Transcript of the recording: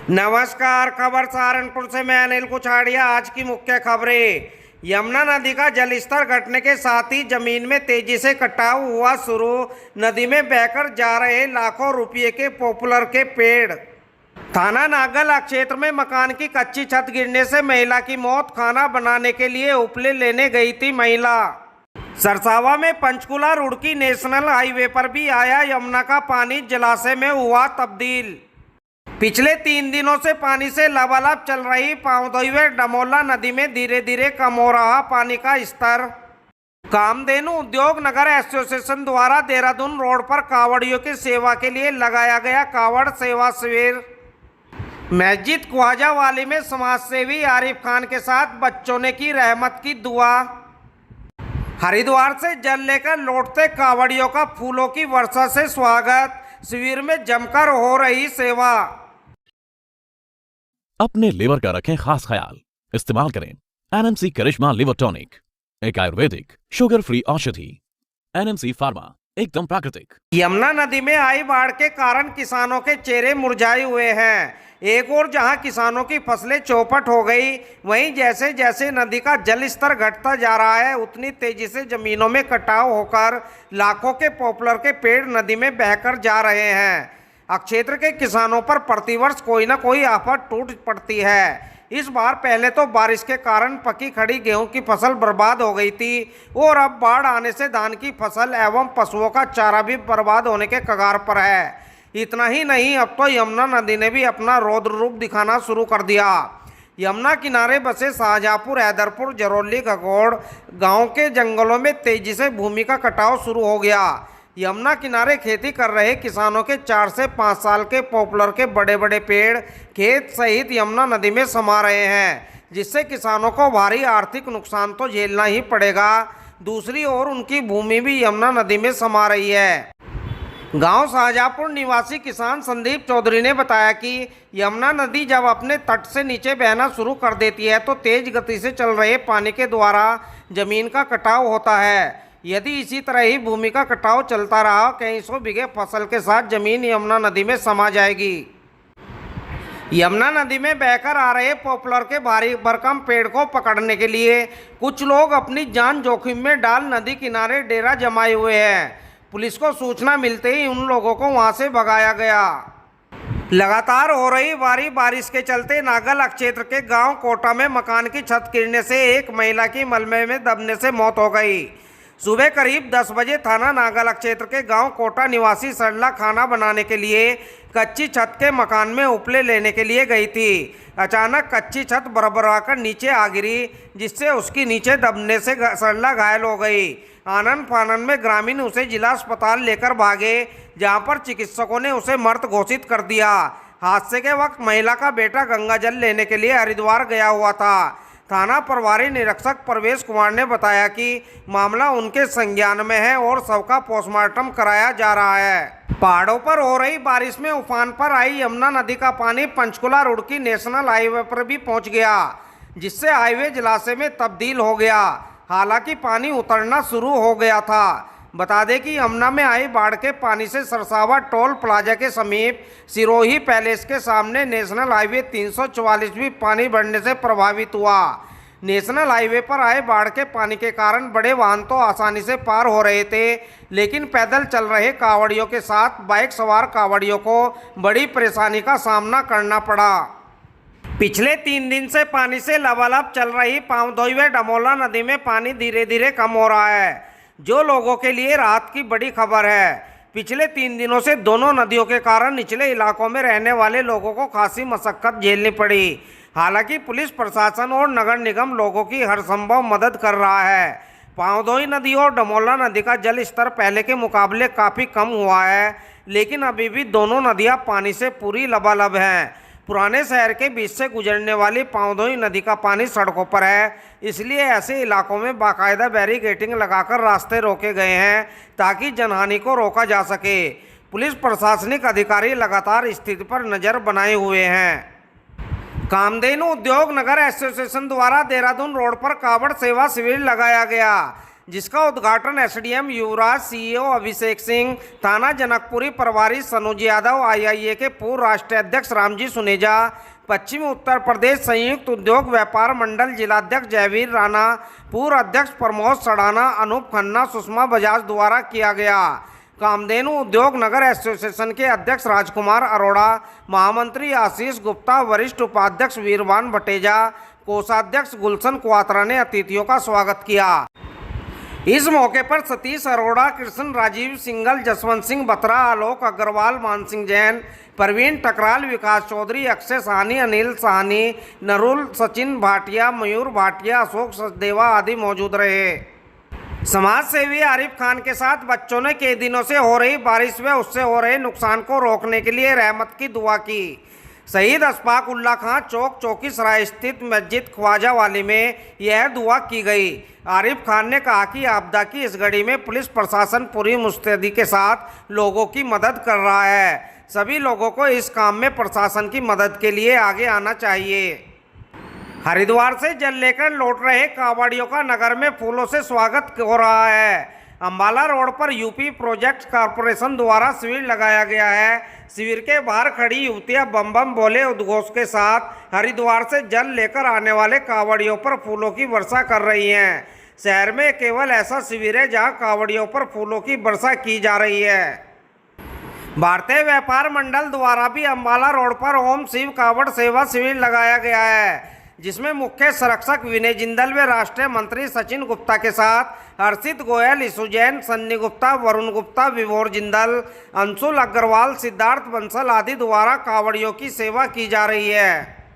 नमस्कार। खबर सहारनपुर से मैं अनिल कुछाड़िया। आज की मुख्य खबरें। यमुना नदी का जलस्तर घटने के साथ ही जमीन में तेजी से कटाव हुआ शुरू। नदी में बहकर जा रहे लाखों रुपये के पॉपुलर के पेड़। थाना नागल क्षेत्र में मकान की कच्ची छत गिरने से महिला की मौत। खाना बनाने के लिए उपले लेने गई थी महिला। सरसावा में पंचकुला रुड़की नेशनल हाईवे पर भी आया यमुना का पानी। जलाशय में हुआ तब्दील। पिछले 3 दिनों से पानी से लबालब चल रही पावधोई व डमोला नदी में धीरे धीरे कम हो रहा पानी का स्तर। कामधेनु उद्योग नगर एसोसिएशन द्वारा देहरादून रोड पर कावड़ियों की सेवा के लिए लगाया गया कावड़ सेवा शिविर। मस्जिद ख्वाजा वाली में समाजसेवी आरिफ खान के साथ बच्चों ने की रहमत की दुआ। हरिद्वार से जल लेकर लौटते कावड़ियों का फूलों की वर्षा से स्वागत। शिविर में जमकर हो रही सेवा। अपने लिवर का रखें खास ख्याल। इस्तेमाल करें एनएमसी करिश्मा लिवर टॉनिक, एक आयुर्वेदिक शुगर फ्री औषधि। एनएमसी फार्मा, एकदम प्राकृतिक। यमुना नदी में आई बाढ़ के कारण किसानों के चेहरे मुरझाए हुए हैं। एक और जहां किसानों की फसलें चौपट हो गई, वहीं जैसे जैसे नदी का जल स्तर घटता जा रहा है उतनी तेजी से जमीनों में कटाव होकर लाखों के पॉपुलर के पेड़ नदी में बहकर जा रहे हैं। क्षेत्र के किसानों पर प्रतिवर्ष कोई ना कोई आफत टूट पड़ती है। इस बार पहले तो बारिश के कारण पकी खड़ी गेहूं की फसल बर्बाद हो गई थी और अब बाढ़ आने से धान की फसल एवं पशुओं का चारा भी बर्बाद होने के कगार पर है। इतना ही नहीं, अब तो यमुना नदी ने भी अपना रौद्र रूप दिखाना शुरू कर दिया। यमुना किनारे बसे शाहजहांपुर, हैदरपुर, जरौली, घगौड़ गांव के जंगलों में तेजी से भूमि का कटाव शुरू हो गया। यमुना किनारे खेती कर रहे किसानों के 4 से 5 साल के पॉपुलर के बड़े बड़े पेड़ खेत सहित यमुना नदी में समा रहे हैं, जिससे किसानों को भारी आर्थिक नुकसान तो झेलना ही पड़ेगा। दूसरी ओर उनकी भूमि भी यमुना नदी में समा रही है। गांव शाहजहांपुर निवासी किसान संदीप चौधरी ने बताया कि यमुना नदी जब अपने तट से नीचे बहना शुरू कर देती है तो तेज गति से चल रहे पानी के द्वारा जमीन का कटाव होता है। यदि इसी तरह ही भूमि का कटाव चलता रहा, कई 100 बीघे फसल के साथ जमीन यमुना नदी में समा जाएगी। यमुना नदी में बहकर आ रहे पॉपुलर के भारी भरकम पेड़ को पकड़ने के लिए कुछ लोग अपनी जान जोखिम में डाल नदी किनारे डेरा जमाए हुए हैं। पुलिस को सूचना मिलते ही उन लोगों को वहां से भगाया गया। लगातार हो रही भारी बारिश के चलते नागल क्षेत्र के गांव कोटा में मकान की छत गिरने से एक महिला की मलबे में दबने से मौत हो गई। सुबह करीब 10 बजे थाना नागल क्षेत्र के गांव कोटा निवासी सरला खाना बनाने के लिए कच्ची छत के मकान में उपले लेने के लिए गई थी। अचानक कच्ची छत बरबराकर नीचे आ गिरी, जिससे उसकी नीचे दबने से सरला घायल हो गई। आनन फानन में ग्रामीण उसे जिला अस्पताल लेकर भागे, जहां पर चिकित्सकों ने उसे मृत घोषित कर दिया। हादसे के वक्त महिला का बेटा गंगा जल लेने के लिए हरिद्वार गया हुआ था। थाना प्रभारी निरीक्षक प्रवेश कुमार ने बताया कि मामला उनके संज्ञान में है और शव का पोस्टमार्टम कराया जा रहा है। पहाड़ों पर हो रही बारिश में उफान पर आई यमुना नदी का पानी पंचकुला रुड़की नेशनल हाईवे पर भी पहुंच गया, जिससे हाईवे जलाशय में तब्दील हो गया। हालांकि पानी उतरना शुरू हो गया था। बता दें कि यमुना में आई बाढ़ के पानी से सरसावा टोल प्लाजा के समीप सिरोही पैलेस के सामने नेशनल हाईवे 344 भी पानी बढ़ने से प्रभावित हुआ। नेशनल हाईवे पर आए बाढ़ के पानी के कारण बड़े वाहन तो आसानी से पार हो रहे थे, लेकिन पैदल चल रहे कावड़ियों के साथ बाइक सवार कावड़ियों को बड़ी परेशानी का सामना करना पड़ा। पिछले 3 दिन से पानी से लबालब चल रही पावधोई व डमोला नदी में पानी धीरे धीरे कम हो रहा है, जो लोगों के लिए राहत की बड़ी खबर है। पिछले 3 दिनों से दोनों नदियों के कारण निचले इलाकों में रहने वाले लोगों को खासी मशक्कत झेलनी पड़ी। हालांकि पुलिस प्रशासन और नगर निगम लोगों की हर संभव मदद कर रहा है। पावधोई नदी और डमोला नदी का जल स्तर पहले के मुकाबले काफ़ी कम हुआ है, लेकिन अभी भी दोनों नदियां पानी से पूरी लबालब हैं। पुराने शहर के बीच से गुजरने वाली पावधोई नदी का पानी सड़कों पर है, इसलिए ऐसे इलाकों में बाकायदा बैरिकेडिंग लगाकर रास्ते रोके गए हैं ताकि जनहानि को रोका जा सके। पुलिस प्रशासनिक अधिकारी लगातार स्थिति पर नज़र बनाए हुए हैं। कामधेनु उद्योग नगर एसोसिएशन द्वारा देहरादून रोड पर कावड़ सेवा शिविर लगाया गया। जिसका उद्घाटन एसडीएम युवराज, सीईओ अभिषेक सिंह, थाना जनकपुरी प्रभारी सनोज यादव, आईआईए के पूर्व राष्ट्रीय अध्यक्ष रामजी सुनेजा, पश्चिमी उत्तर प्रदेश संयुक्त उद्योग व्यापार मंडल जिलाध्यक्ष जयवीर राणा, पूर्व अध्यक्ष प्रमोद सड़ाना, अनूप खन्ना, सुषमा बजाज द्वारा किया गया। कामधेनु उद्योग नगर एसोसिएशन के अध्यक्ष राजकुमार अरोड़ा, महामंत्री आशीष गुप्ता, वरिष्ठ उपाध्यक्ष वीरवान भटेजा, कोषाध्यक्ष गुलशन क्वात्रा ने अतिथियों का स्वागत किया। इस मौके पर सतीश अरोड़ा, कृष्ण राजीव सिंगल, जसवंत सिंह बत्रा, आलोक अग्रवाल, मान सिंह जैन, प्रवीण टकराल, विकास चौधरी, अक्षय साहनी, अनिल साहनी, नरुल, सचिन भाटिया, मयूर भाटिया, अशोक सचदेवा आदि मौजूद रहे। समाज सेवी आरिफ खान के साथ बच्चों ने कई दिनों से हो रही बारिश व उससे हो रहे नुकसान को रोकने के लिए रहमत की दुआ की। शहीद अशफाक उल्ला खां चौक चौकी सराय स्थित मस्जिद ख्वाजा वाली में यह दुआ की गई। आरिफ खान ने कहा कि आपदा की इस घड़ी में पुलिस प्रशासन पूरी मुस्तैदी के साथ लोगों की मदद कर रहा है। सभी लोगों को इस काम में प्रशासन की मदद के लिए आगे आना चाहिए। हरिद्वार से जल लेकर लौट रहे कांवड़ियों का नगर में फूलों से स्वागत हो रहा है। अंबाला रोड पर यूपी प्रोजेक्ट कॉरपोरेशन द्वारा शिविर लगाया गया है। शिविर के बाहर खड़ी युवतियां बम बम बोले उद्घोष के साथ हरिद्वार से जल लेकर आने वाले कांवड़ियों पर फूलों की वर्षा कर रही हैं। शहर में केवल ऐसा शिविर है जहां कांवड़ियों पर फूलों की वर्षा की जा रही है। भारतीय व्यापार मंडल द्वारा भी अंबाला रोड पर ओम शिव कांवड़ सेवा शिविर लगाया गया है, जिसमें मुख्य संरक्षक विनय जिंदल व राष्ट्रीय मंत्री सचिन गुप्ता के साथ हर्षित गोयल, ईशु जैन, सन्नी गुप्ता, वरुण गुप्ता, विभोर जिंदल, अंशुल अग्रवाल, सिद्धार्थ बंसल आदि द्वारा कांवड़ियों की सेवा की जा रही है।